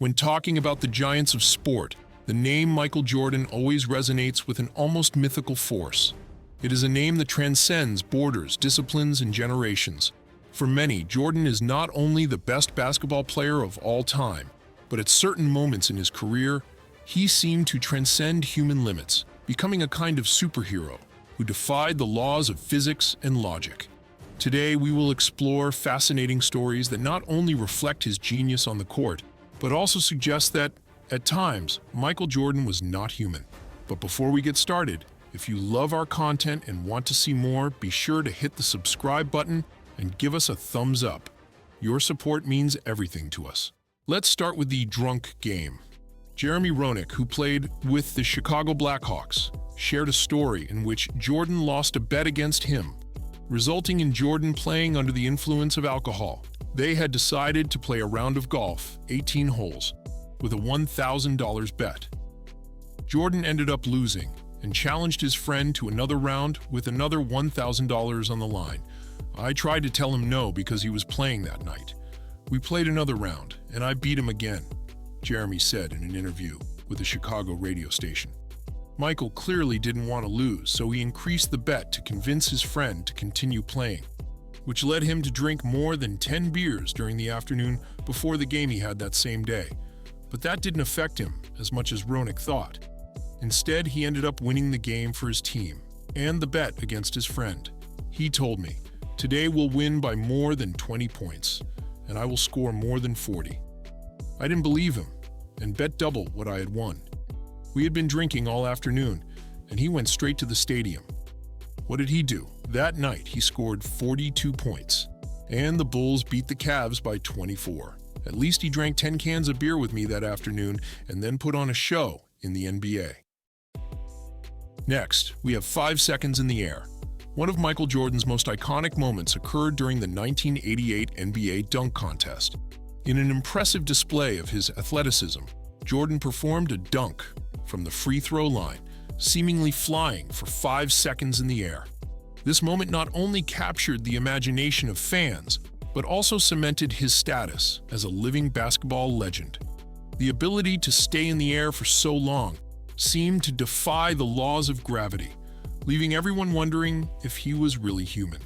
When talking about the giants of sport, the name Michael Jordan always resonates with an almost mythical force. It is a name that transcends borders, disciplines, and generations. For many, Jordan is not only the best basketball player of all time, but at certain moments in his career, he seemed to transcend human limits, becoming a kind of superhero who defied the laws of physics and logic. Today, we will explore fascinating stories that not only reflect his genius on the court, but also suggest that, at times, Michael Jordan was not human. But before we get started, if you love our content and want to see more, be sure to hit the subscribe button and give us a thumbs up. Your support means everything to us. Let's start with the drunk game. Jeremy Roenick, who played with the Chicago Blackhawks, shared a story in which Jordan lost a bet against him, resulting in Jordan playing under the influence of alcohol. They had decided to play a round of golf, 18 holes, with a $1,000 bet. Jordan ended up losing and challenged his friend to another round with another $1,000 on the line. I tried to tell him no because he was playing that night. We played another round, and I beat him again, Jeremy said in an interview with a Chicago radio station. Michael clearly didn't want to lose, so he increased the bet to convince his friend to continue playing, which led him to drink more than 10 beers during the afternoon before the game he had that same day. But that didn't affect him as much as Roenick thought. Instead, he ended up winning the game for his team and the bet against his friend. He told me, "Today we'll win by more than 20 points, and I will score more than 40. I didn't believe him and bet double what I had won. We had been drinking all afternoon, and he went straight to the stadium. What did he do? That night, he scored 42 points, and the Bulls beat the Cavs by 24. At least he drank 10 cans of beer with me that afternoon and then put on a show in the NBA. Next, we have 5 seconds in the air. One of Michael Jordan's most iconic moments occurred during the 1988 NBA dunk contest. In an impressive display of his athleticism, Jordan performed a dunk from the free throw line, seemingly flying for 5 seconds in the air. This moment not only captured the imagination of fans, but also cemented his status as a living basketball legend. The ability to stay in the air for so long seemed to defy the laws of gravity, leaving everyone wondering if he was really human.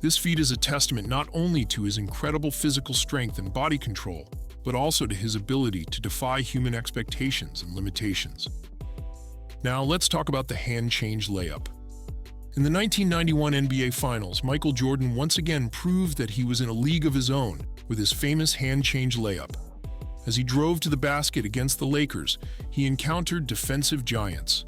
This feat is a testament not only to his incredible physical strength and body control, but also to his ability to defy human expectations and limitations. Now let's talk about the hand-change layup. In the 1991 NBA Finals, Michael Jordan once again proved that he was in a league of his own with his famous hand-change layup. As he drove to the basket against the Lakers, he encountered defensive giants.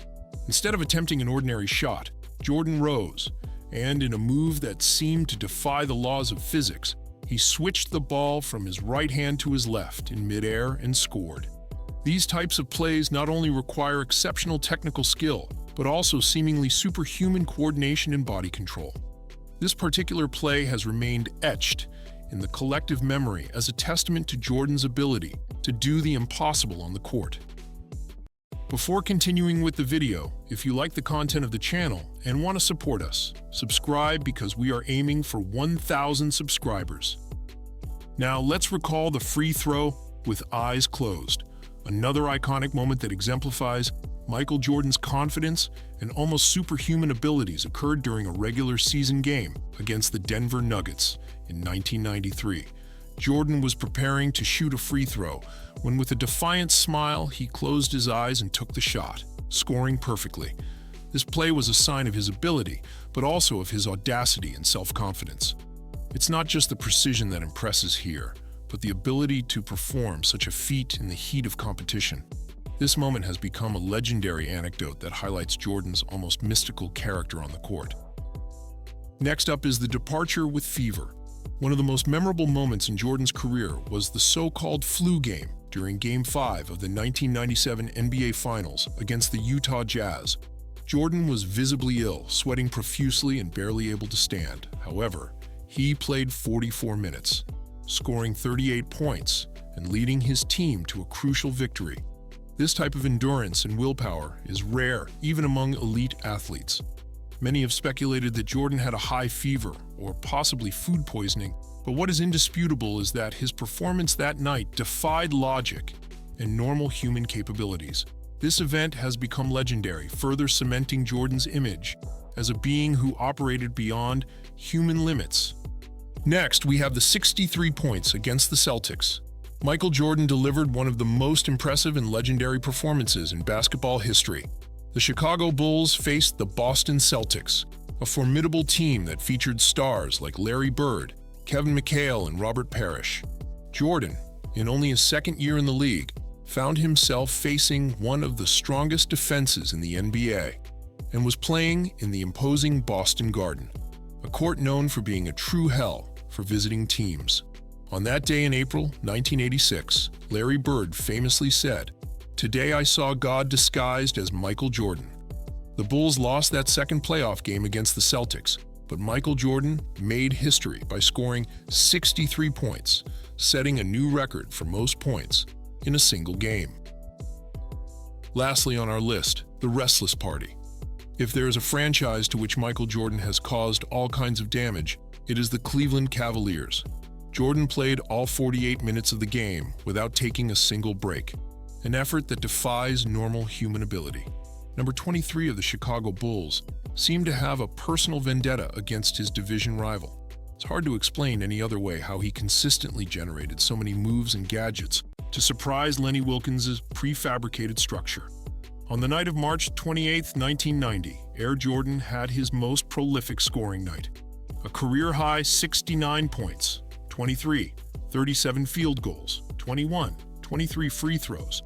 Instead of attempting an ordinary shot, Jordan rose, and in a move that seemed to defy the laws of physics, he switched the ball from his right hand to his left in midair and scored. These types of plays not only require exceptional technical skill, but also seemingly superhuman coordination and body control. This particular play has remained etched in the collective memory as a testament to Jordan's ability to do the impossible on the court. Before continuing with the video, if you like the content of the channel and want to support us, subscribe because we are aiming for 1,000 subscribers. Now let's recall the free throw with eyes closed, another iconic moment that exemplifies Michael Jordan's confidence and almost superhuman abilities occurred during a regular season game against the Denver Nuggets in 1993. Jordan was preparing to shoot a free throw when, with a defiant smile, he closed his eyes and took the shot, scoring perfectly. This play was a sign of his ability, but also of his audacity and self-confidence. It's not just the precision that impresses here, but the ability to perform such a feat in the heat of competition. This moment has become a legendary anecdote that highlights Jordan's almost mystical character on the court. Next up is the departure with fever. One of the most memorable moments in Jordan's career was the so-called flu game during Game 5 of the 1997 NBA Finals against the Utah Jazz. Jordan was visibly ill, sweating profusely and barely able to stand. However, he played 44 minutes, scoring 38 points and leading his team to a crucial victory. This type of endurance and willpower is rare even among elite athletes. Many have speculated that Jordan had a high fever or possibly food poisoning, but what is indisputable is that his performance that night defied logic and normal human capabilities. This event has become legendary, further cementing Jordan's image as a being who operated beyond human limits. Next, we have the 63 points against the Celtics. Michael Jordan delivered one of the most impressive and legendary performances in basketball history. The Chicago Bulls faced the Boston Celtics, a formidable team that featured stars like Larry Bird, Kevin McHale, and Robert Parrish. Jordan, in only his second year in the league, found himself facing one of the strongest defenses in the NBA and was playing in the imposing Boston Garden, a court known for being a true hell for visiting teams. On that day in April 1986, Larry Bird famously said, "Today I saw God disguised as Michael Jordan." The Bulls lost that second playoff game against the Celtics, but Michael Jordan made history by scoring 63 points, setting a new record for most points in a single game. Lastly on our list, the Restless Party. If there is a franchise to which Michael Jordan has caused all kinds of damage, it is the Cleveland Cavaliers. Jordan played all 48 minutes of the game without taking a single break, an effort that defies normal human ability. Number 23 of the Chicago Bulls seemed to have a personal vendetta against his division rival. It's hard to explain any other way how he consistently generated so many moves and gadgets to surprise Lenny Wilkins' prefabricated structure. On the night of March 28, 1990, Air Jordan had his most prolific scoring night. A career-high 69 points, 23, 37 field goals, 21, 23 free throws,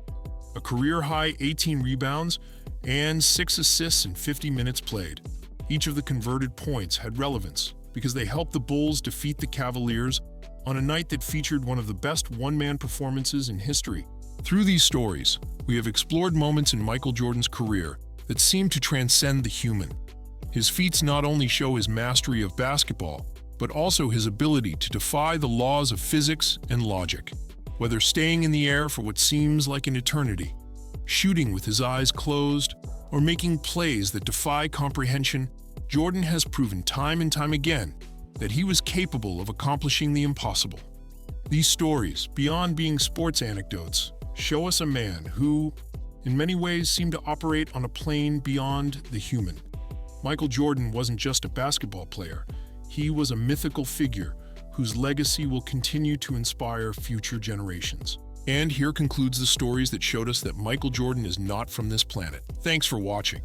a career-high 18 rebounds, and 6 assists in 50 minutes played. Each of the converted points had relevance because they helped the Bulls defeat the Cavaliers on a night that featured one of the best one-man performances in history. Through these stories, we have explored moments in Michael Jordan's career that seem to transcend the human. His feats not only show his mastery of basketball, but also his ability to defy the laws of physics and logic. Whether staying in the air for what seems like an eternity, shooting with his eyes closed, or making plays that defy comprehension, Jordan has proven time and time again that he was capable of accomplishing the impossible. These stories, beyond being sports anecdotes, show us a man who, in many ways, seemed to operate on a plane beyond the human. Michael Jordan wasn't just a basketball player. He was a mythical figure whose legacy will continue to inspire future generations. And here concludes the stories that showed us that Michael Jordan is not from this planet. Thanks for watching.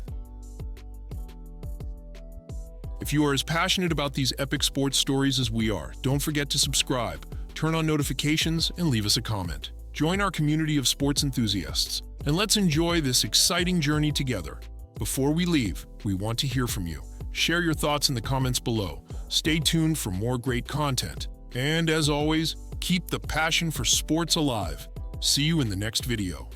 If you are as passionate about these epic sports stories as we are, don't forget to subscribe, turn on notifications, and leave us a comment. Join our community of sports enthusiasts, and let's enjoy this exciting journey together. Before we leave, we want to hear from you. Share your thoughts in the comments below. Stay tuned for more great content. And as always, keep the passion for sports alive. See you in the next video.